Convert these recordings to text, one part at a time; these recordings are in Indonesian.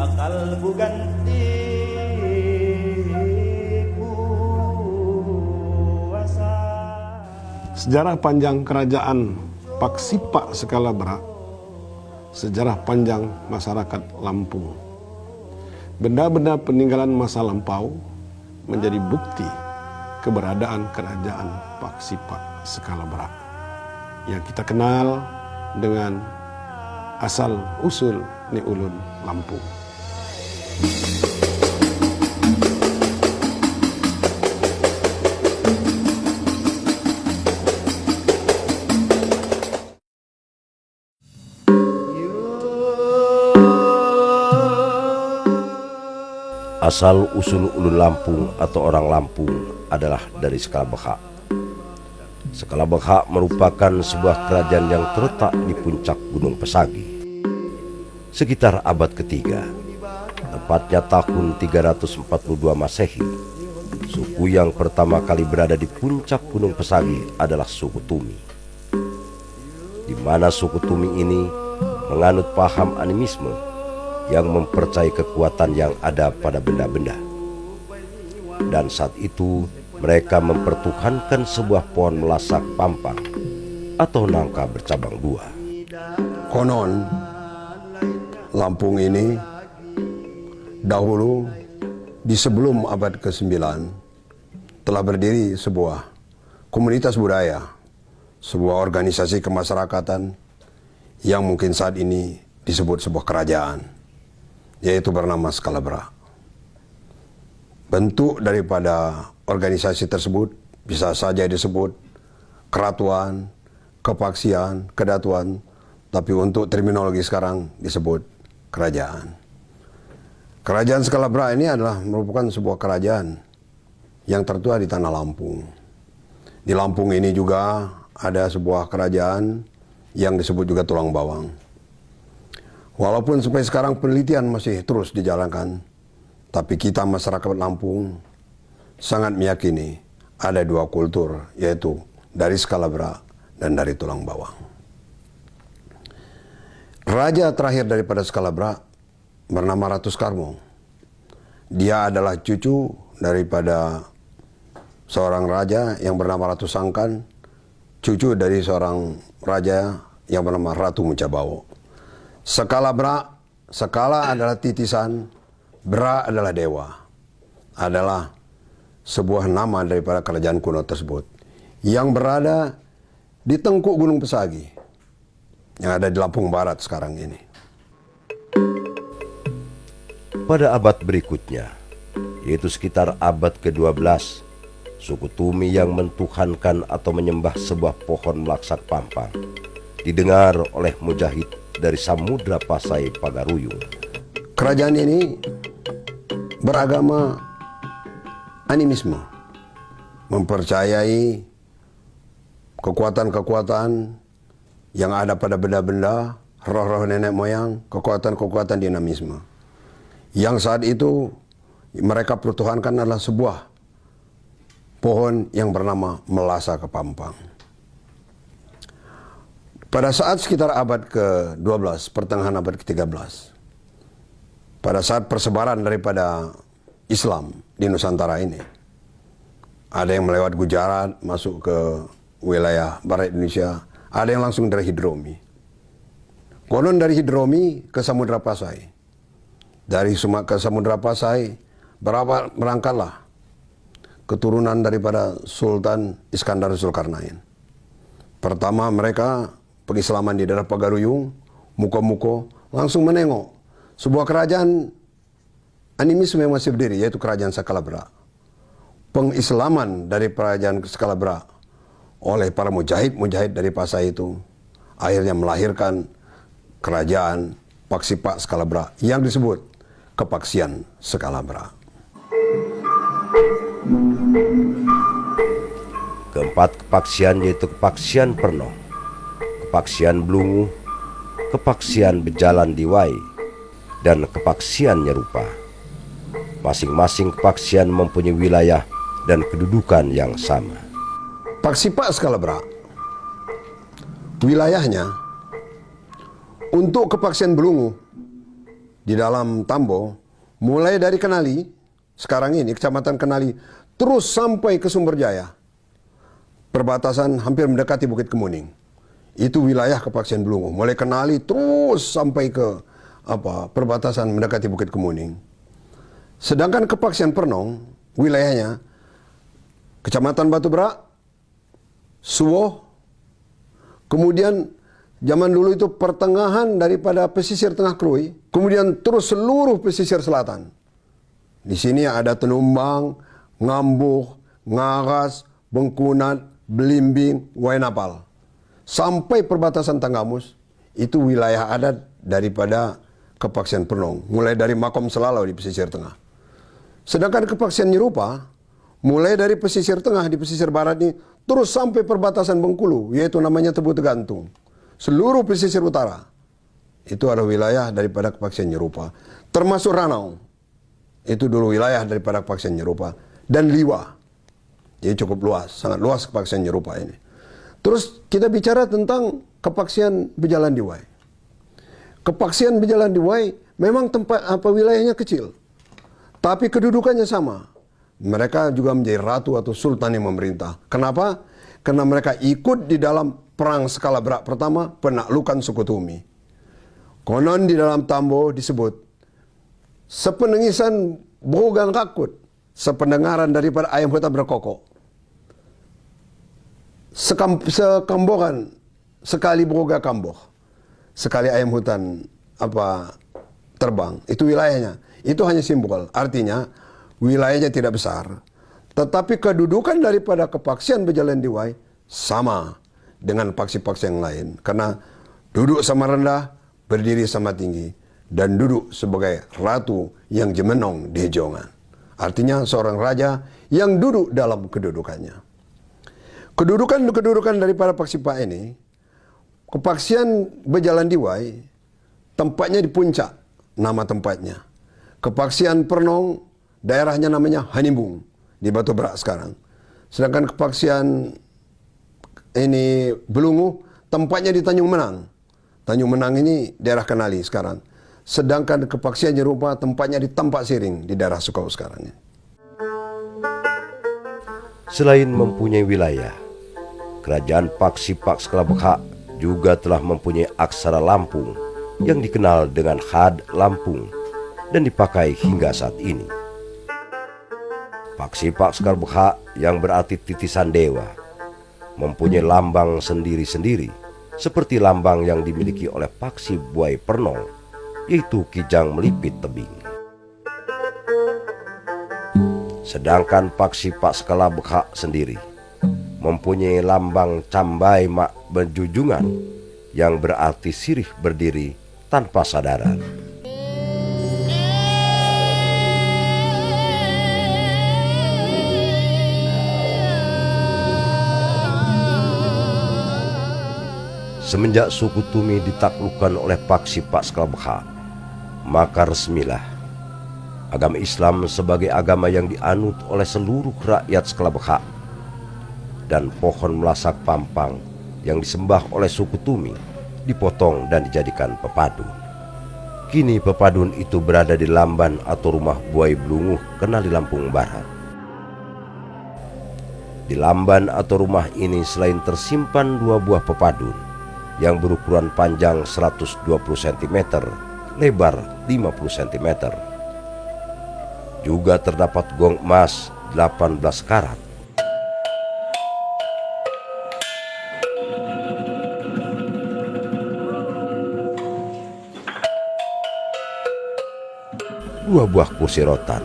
bakal buganti kuasa. Sejarah panjang kerajaan Paksipa Skalabra, sejarah panjang masyarakat Lampung. Benda-benda peninggalan masa lampau menjadi bukti keberadaan kerajaan Paksipa Skalabra yang kita kenal dengan asal-usul Ni Ulun Lampung. Asal-usul Ulun Lampung atau orang Lampung adalah dari Skalabekha. Skalabekha merupakan sebuah kerajaan yang terletak di puncak Gunung Pesagi. Sekitar abad ketiga, tepatnya tahun 342 Masehi, suku yang pertama kali berada di puncak Gunung Pesagi adalah suku Tumi. Di mana suku Tumi ini menganut paham animisme yang mempercayai kekuatan yang ada pada benda-benda. Dan saat itu mereka mempertuhankan sebuah pohon melasak pampang atau nangka bercabang dua. Konon Lampung ini dahulu di sebelum abad ke-9 telah berdiri sebuah komunitas budaya, sebuah organisasi kemasyarakatan yang mungkin saat ini disebut sebuah kerajaan, yaitu bernama Skalabra. Bentuk daripada organisasi tersebut bisa saja disebut keratuan, kepaksian, kedatuan, tapi untuk terminologi sekarang disebut kerajaan. Kerajaan Skalabra ini adalah merupakan sebuah kerajaan yang tertua di tanah Lampung. Di Lampung ini juga ada sebuah kerajaan yang disebut juga Tulang Bawang. Walaupun sampai sekarang penelitian masih terus dijalankan, tapi kita masyarakat Lampung sangat meyakini ada dua kultur, yaitu dari Skalabra dan dari Tulang Bawang. Raja terakhir daripada Skalabra bernama Ratu Skarmo. Dia adalah cucu daripada seorang raja yang bernama Ratu Sangkan, cucu dari seorang raja yang bernama Ratu Mucabawo. Skalabra, skala adalah titisan, bra adalah dewa, adalah sebuah nama daripada kerajaan kuno tersebut yang berada di tengkuk Gunung Pesagi yang ada di Lampung Barat sekarang ini. Pada abad berikutnya, yaitu sekitar abad ke-12, suku Tumi yang mentuhankan atau menyembah sebuah pohon melaksak pampang didengar oleh mujahid dari Samudra Pasai Pagaruyung. Kerajaan ini beragama animisme, mempercayai kekuatan-kekuatan yang ada pada benda-benda, roh-roh nenek moyang, kekuatan-kekuatan dinamisme. Yang saat itu mereka pertuhankan adalah sebuah pohon yang bernama Melasa Kepampang. Pada saat sekitar abad ke-12, pertengahan abad ke-13, pada saat persebaran daripada Islam di Nusantara ini, ada yang melewat Gujarat, masuk ke wilayah barat Indonesia, ada yang langsung dari Hidromi. Konon dari Hidromi ke Samudra Pasai. Dari ke Samudra Pasai berangkatlah keturunan daripada Sultan Iskandar Zulkarnain. Pertama mereka pengislaman di daerah Pagaruyung, Muko-Muko, langsung menengok sebuah kerajaan animisme yang masih berdiri, yaitu kerajaan Skalabra. Pengislaman dari kerajaan Skalabra oleh para mujahid dari Pasai itu akhirnya melahirkan kerajaan Paksipa Skalabra yang disebut kepaksian Skalabra. Keempat kepaksian yaitu kepaksian Pernoh, kepaksian Blunguh, kepaksian Bejalan Diwai, dan kepaksian Nyerupa. Masing-masing kepaksian mempunyai wilayah dan kedudukan yang sama. Paksipa Skalabra, wilayahnya untuk kepaksian Belungu di dalam Tambo, mulai dari Kenali, sekarang ini Kecamatan Kenali, terus sampai ke Sumberjaya, perbatasan hampir mendekati Bukit Kemuning. Itu wilayah kepaksian Belungu, mulai Kenali terus sampai ke perbatasan mendekati Bukit Kemuning. Sedangkan kepaksian Pernong, wilayahnya Kecamatan Batu Berak, Suwoh, kemudian zaman dulu itu pertengahan daripada pesisir Tengah Krui, kemudian terus seluruh pesisir selatan. Di sini ada Tenumbang, Ngambuh, Ngaras, Bengkunat, Belimbing, Wainapal. Sampai perbatasan Tanggamus, itu wilayah adat daripada kepaksian Pernong, mulai dari Makom Selalau di pesisir tengah. Sedangkan kepaksian Nyerupa, mulai dari pesisir tengah di pesisir barat ini, terus sampai perbatasan Bengkulu, yaitu namanya Tebu Tegantung. Seluruh pesisir utara, itu adalah wilayah daripada kepaksian Nyerupa. Termasuk Ranau, itu dulu wilayah daripada kepaksian Nyerupa. Dan Liwa, jadi cukup luas, sangat luas kepaksian Nyerupa ini. Terus kita bicara tentang kepaksian Bejalan Diwai. Kepaksian Bejalan Diwai memang tempat wilayahnya kecil, tapi kedudukannya sama. Mereka juga menjadi ratu atau sultan yang memerintah. Kenapa? Karena mereka ikut di dalam perang Skalabra pertama, penaklukan suku Tumi. Konon di dalam Tambo disebut sependengisan bogang kakut, sependengaran daripada ayam hutan berkokok. Sekambokan sekali boga kamboh, sekali ayam hutan terbang, itu wilayahnya. Itu hanya simbol, artinya wilayahnya tidak besar, tetapi kedudukan daripada kepaksian Bejalan Diwai sama dengan paksi-paksi yang lain, karena duduk sama rendah, berdiri sama tinggi, dan duduk sebagai ratu yang jemenong di hejongan. Artinya seorang raja yang duduk dalam kedudukannya. Kedudukan daripada paksipa ini, kepaksian Bejalan Diwai, tempatnya di puncak, nama tempatnya. Kepaksian Pernong, daerahnya namanya Hanimbung, di Batu Berak sekarang. Sedangkan kepaksian ini Belungu, tempatnya di Tanjung Menang. Tanjung Menang ini daerah Kenali sekarang. Sedangkan kepaksian Nyerupa, tempatnya di Tampak Siring, di daerah Sukau sekarang. Selain mempunyai wilayah, kerajaan Paksipa Skalabra juga telah mempunyai aksara Lampung yang dikenal dengan Had Lampung dan dipakai hingga saat ini. Paksipa Skalabra yang berarti titisan dewa mempunyai lambang sendiri-sendiri seperti lambang yang dimiliki oleh Paksi Buai Pernong, yaitu kijang melipit tebing. Sedangkan Paksipa Skalabra sendiri mempunyai lambang cambai mak berjunjungan yang berarti sirih berdiri tanpa sadaran. Semenjak suku Tumi ditaklukkan oleh Paksipa Skalabra, maka resmilah agama Islam sebagai agama yang dianut oleh seluruh rakyat Skalabra, dan pohon melasak pampang yang disembah oleh suku Tumi dipotong dan dijadikan pepadun. Kini pepadun itu berada di lamban atau rumah Buai Blunguh, Kenali, Lampung Barat. Di lamban atau rumah ini selain tersimpan 2 buah pepadun yang berukuran panjang 120 cm, lebar 50 cm. Juga terdapat gong emas 18 karat. Dua buah kursi rotan.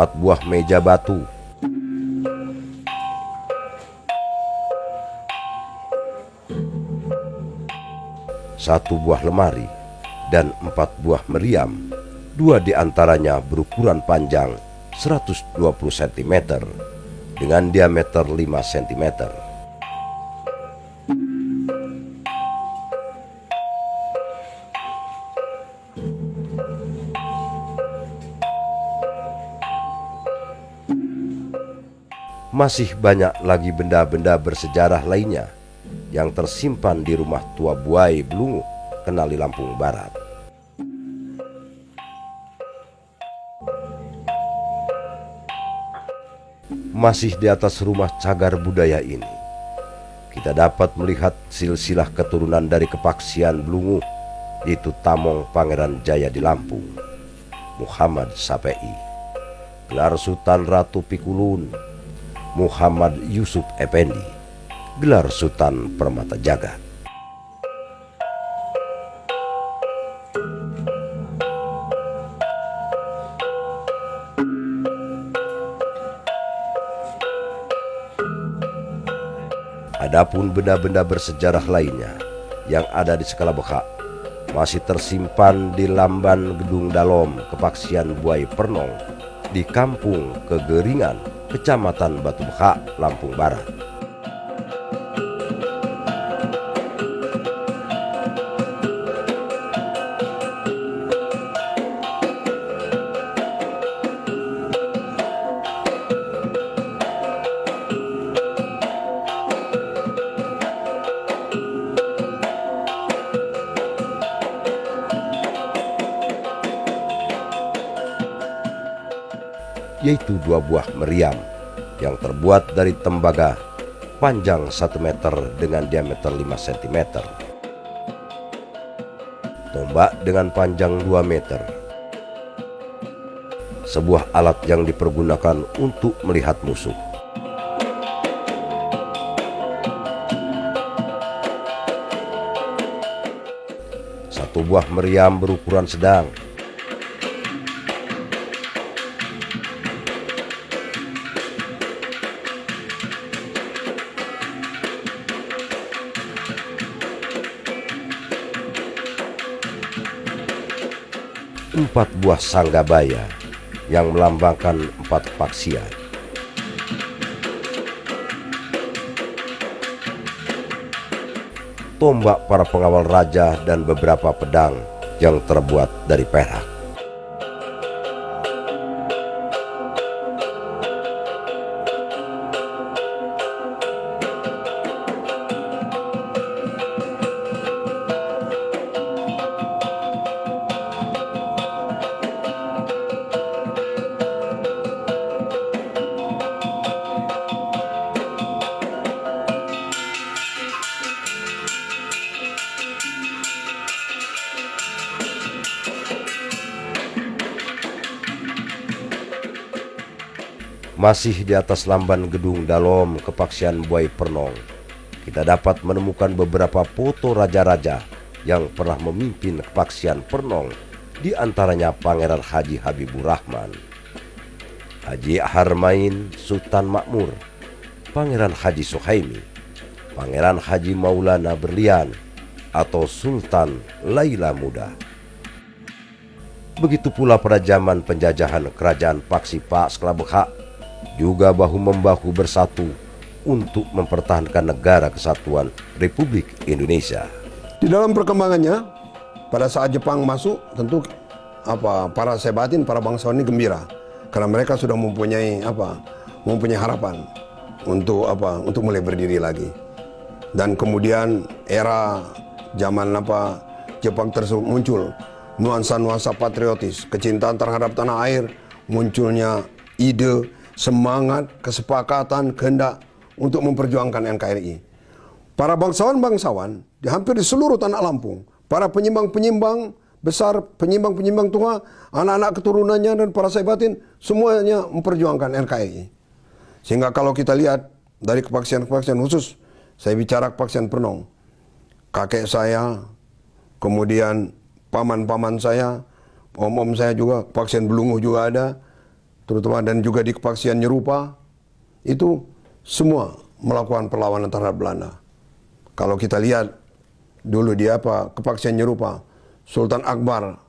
4 buah meja batu, 1 buah lemari, dan 4 buah meriam. 2 diantaranya berukuran panjang 120 cm dengan diameter 5 cm. Masih banyak lagi benda-benda bersejarah lainnya yang tersimpan di rumah tua Buai Blunguh, Kenali, Lampung Barat. Masih di atas rumah cagar budaya ini, kita dapat melihat silsilah keturunan dari Kepaksian Blunguh, yaitu Tamong Pangeran Jaya di Lampung, Muhammad Sapei, gelar Sultan Ratu Pikulun, Muhammad Yusuf Effendi, gelar Sultan Permata Jagat. Adapun benda-benda bersejarah lainnya yang ada di Sekalabekha masih tersimpan di Lamban Gedung Dalom Kepaksian Buai Pernong di Kampung Kegeringan, Kecamatan Batu Bekha, Lampung Barat. Yaitu 2 buah meriam yang terbuat dari tembaga panjang 1 meter dengan diameter 5 cm, tombak dengan panjang 2 meter, sebuah alat yang dipergunakan untuk melihat musuh, satu buah meriam berukuran sedang, 4 buah sanggabaya yang melambangkan 4 kepaksian, tombak para pengawal raja, dan beberapa pedang yang terbuat dari perak. Masih di atas Lamban Gedung Dalom Kepaksian Buai Pernong, kita dapat menemukan beberapa foto raja-raja yang pernah memimpin Kepaksian Pernong, di antaranya Pangeran Haji Habibur Rahman, Haji Harmain Sultan Makmur, Pangeran Haji Suhaimi, Pangeran Haji Maulana Berlian, atau Sultan Laila Muda. Begitu pula pada zaman penjajahan Kerajaan Paksipa Sekalabekha juga bahu-membahu bersatu untuk mempertahankan negara kesatuan Republik Indonesia. Di dalam perkembangannya, pada saat Jepang masuk, tentu para Sebatin, para bangsawan ini gembira karena mereka sudah mempunyai harapan untuk mulai berdiri lagi. Dan kemudian era zaman Jepang tersebut muncul nuansa-nuansa patriotis, kecintaan terhadap tanah air, munculnya ide, semangat, kesepakatan, kehendak untuk memperjuangkan NKRI. Para bangsawan-bangsawan di hampir di seluruh tanah Lampung, para penyimbang-penyimbang besar, penyimbang-penyimbang tua, anak-anak keturunannya dan para Sebatin, semuanya memperjuangkan NKRI. Sehingga kalau kita lihat dari kepaksian-kepaksian khusus, saya bicara Kepaksian Pernong, kakek saya, kemudian paman-paman saya, om-om saya juga, Kepaksian Blunguh juga ada, terutama dan juga di Kepaksian Nyerupa, itu semua melakukan perlawanan terhadap Belanda. Kalau kita lihat dulu di Kepaksian Nyerupa, Sultan Akbar,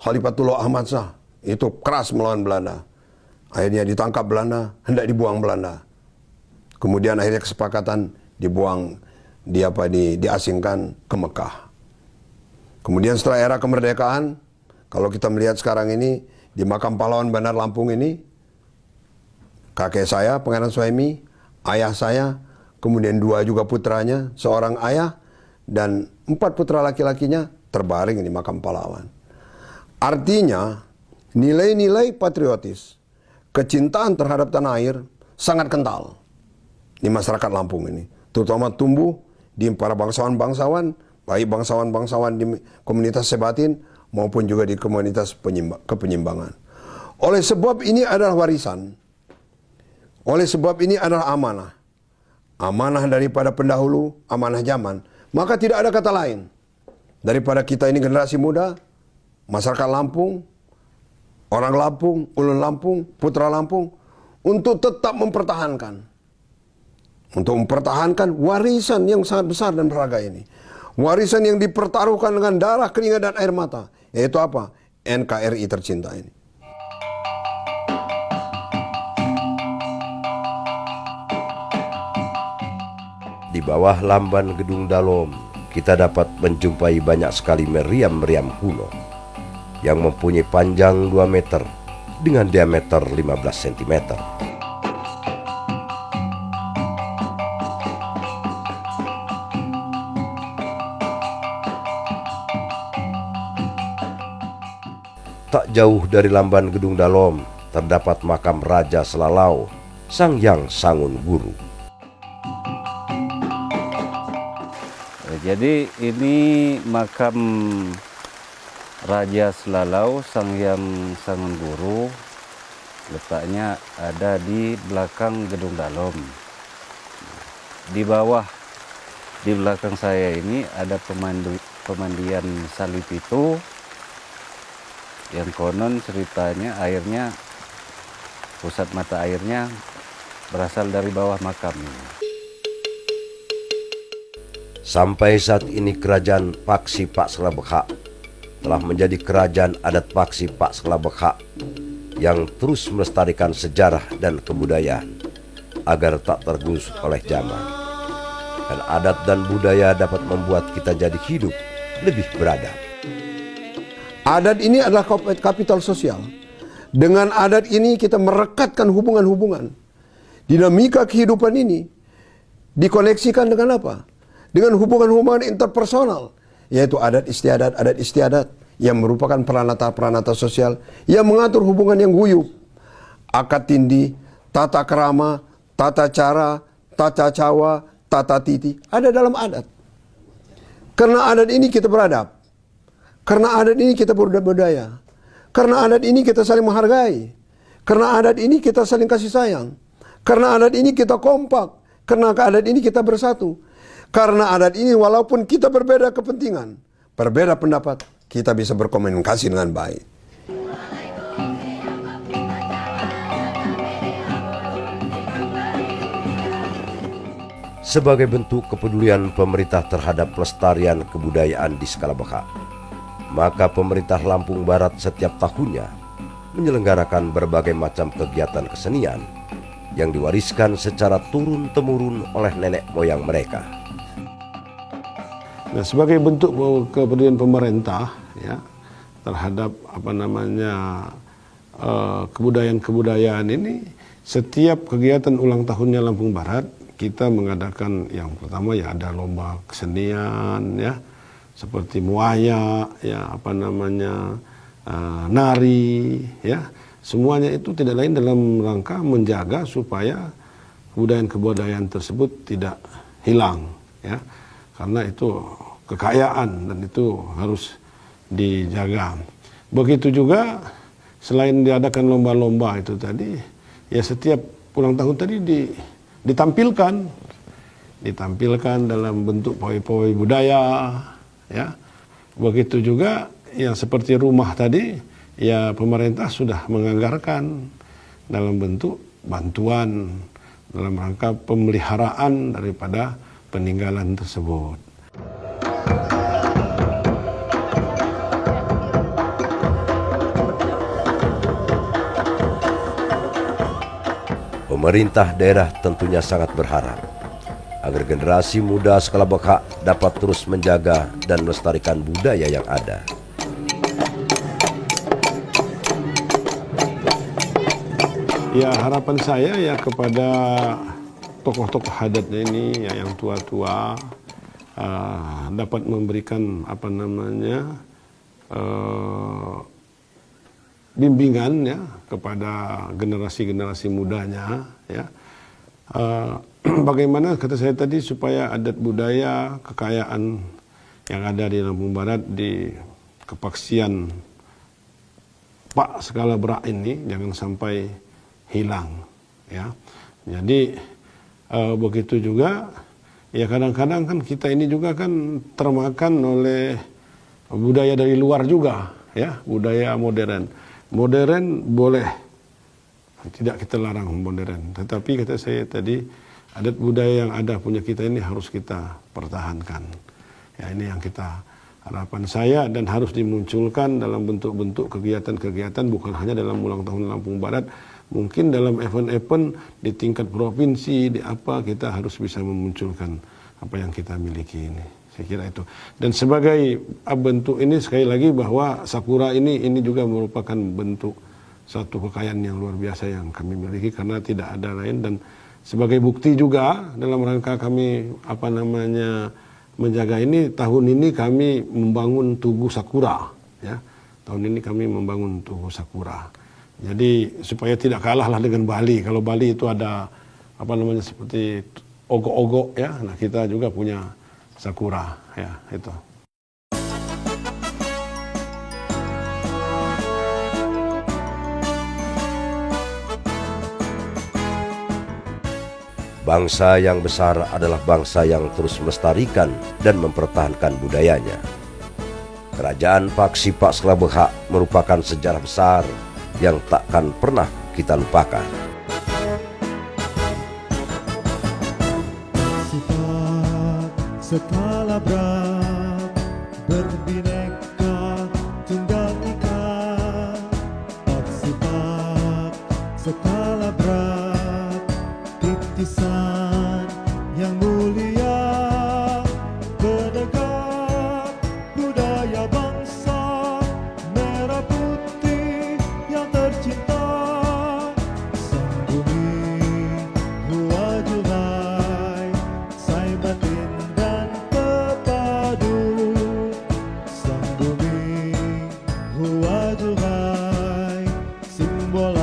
Khalifatullah Ahmad Shah itu keras melawan Belanda. Akhirnya ditangkap Belanda, hendak dibuang Belanda. Kemudian akhirnya kesepakatan dibuang, diasingkan ke Mekah. Kemudian setelah era kemerdekaan, kalau kita melihat sekarang ini, di makam pahlawan Bandar Lampung ini, kakek saya, Pangeran Suhaimi, ayah saya, kemudian 2 juga putranya, seorang ayah, dan 4 putra laki-lakinya terbaring di makam pahlawan. Artinya, nilai-nilai patriotis, kecintaan terhadap tanah air sangat kental di masyarakat Lampung ini. Terutama tumbuh di para bangsawan-bangsawan, baik bangsawan-bangsawan di komunitas Sebatin maupun juga di komunitas kepenyimbangan. Oleh sebab ini adalah warisan. Oleh sebab ini adalah amanah. Amanah daripada pendahulu, amanah zaman. Maka tidak ada kata lain daripada kita ini generasi muda, masyarakat Lampung, orang Lampung, ulun Lampung, putra Lampung, untuk tetap mempertahankan. Untuk mempertahankan warisan yang sangat besar dan berharga ini. Warisan yang dipertaruhkan dengan darah, keringat, dan air mata. Yaitu apa? NKRI tercinta ini. Di bawah lamban Gedung Dalom, kita dapat menjumpai banyak sekali meriam-meriam kuno yang mempunyai panjang 2 meter dengan diameter 15 cm. Tak jauh dari lamban Gedung Dalom terdapat makam Raja Selalau, Sang Hyang Sangun Guru. Jadi ini makam Raja Selalau, Sang Hyang Sangun Guru, letaknya ada di belakang Gedung Dalom. Di bawah, di belakang saya ini ada pemandian salib itu, yang konon ceritanya airnya, pusat mata airnya berasal dari bawah makam ini. Sampai saat ini kerajaan Paksi Pak Selabekha telah menjadi kerajaan adat Paksi Pak Selabekha yang terus melestarikan sejarah dan kebudayaan agar tak tergerus oleh zaman. Dan adat dan budaya dapat membuat kita jadi hidup lebih beradab. Adat ini adalah kapital sosial. Dengan adat ini kita merekatkan hubungan-hubungan. Dinamika kehidupan ini dikoneksikan dengan apa? Dengan hubungan-hubungan interpersonal, yaitu adat istiadat yang merupakan peranata-peranata sosial yang mengatur hubungan yang guyup. Akad tindi, tata kerama, tata cara, tata cawa, tata titi ada dalam adat. Karena adat ini kita beradab. Karena adat ini kita berbudaya. Karena adat ini kita saling menghargai. Karena adat ini kita saling kasih sayang. Karena adat ini kita kompak. Karena adat ini kita bersatu. Karena adat ini walaupun kita berbeda kepentingan, berbeda pendapat, kita bisa berkomunikasi dengan baik. Sebagai bentuk kepedulian pemerintah terhadap pelestarian kebudayaan di skala besar, maka pemerintah Lampung Barat setiap tahunnya menyelenggarakan berbagai macam kegiatan kesenian yang diwariskan secara turun-temurun oleh nenek moyang mereka. Nah, sebagai bentuk kepedulian pemerintah ya terhadap kebudayaan-kebudayaan ini, setiap kegiatan ulang tahunnya Lampung Barat kita mengadakan yang pertama ya ada lomba kesenian ya, seperti muaya ya nari ya, semuanya itu tidak lain dalam rangka menjaga supaya kebudayaan tersebut tidak hilang ya, karena itu kekayaan dan itu harus dijaga. Begitu juga selain diadakan lomba-lomba itu tadi ya, setiap ulang tahun tadi ditampilkan dalam bentuk pawai-pawai budaya ya. Begitu juga yang seperti rumah tadi ya, pemerintah sudah menganggarkan dalam bentuk bantuan dalam rangka pemeliharaan daripada peninggalan tersebut. Pemerintah daerah tentunya sangat berharap agar generasi muda Sekalabekha dapat terus menjaga dan melestarikan budaya yang ada. Ya, harapan saya ya kepada tokoh-tokoh adatnya ini ya, yang tua-tua dapat memberikan bimbingan ya kepada generasi-generasi mudanya ya. Bagaimana kata saya tadi supaya adat budaya kekayaan yang ada di Lampung Barat di Kepaksian Pak Skala Berak ini jangan sampai hilang ya. Jadi begitu juga ya, kadang-kadang kan kita ini juga kan termakan oleh budaya dari luar juga ya, budaya modern. Modern boleh, tidak kita larang modern, tetapi kata saya tadi adat budaya yang ada punya kita ini harus kita pertahankan. Ya, ini yang kita harapan saya, dan harus dimunculkan dalam bentuk-bentuk kegiatan-kegiatan, bukan hanya dalam ulang tahun Lampung Barat, mungkin dalam event-event di tingkat provinsi, di apa kita harus bisa memunculkan apa yang kita miliki ini. Saya kira itu. Dan sebagai bentuk ini sekali lagi bahwa Sakura ini juga merupakan bentuk satu kekayaan yang luar biasa yang kami miliki karena tidak ada lain, dan sebagai bukti juga dalam rangka kami menjaga ini, tahun ini kami membangun Tugu Sakura ya. Tahun ini kami membangun Tugu Sakura. Jadi supaya tidak kalah lah dengan Bali. Kalau Bali itu ada seperti ogok-ogok ya. Nah, kita juga punya Sakura ya, itu. Bangsa yang besar adalah bangsa yang terus melestarikan dan mempertahankan budayanya. Kerajaan Paksi Pak Sekalabekha merupakan sejarah besar yang takkan pernah kita lupakan. Sekalabekha berbineka tunggal ika, Paksipat Sekalabekha titisan yang mulia, penegak budaya bangsa merah putih yang tercinta, sang bumi Huajuhai, Sai Batin dan Pepadu, sang bumi Huajuhai, simbol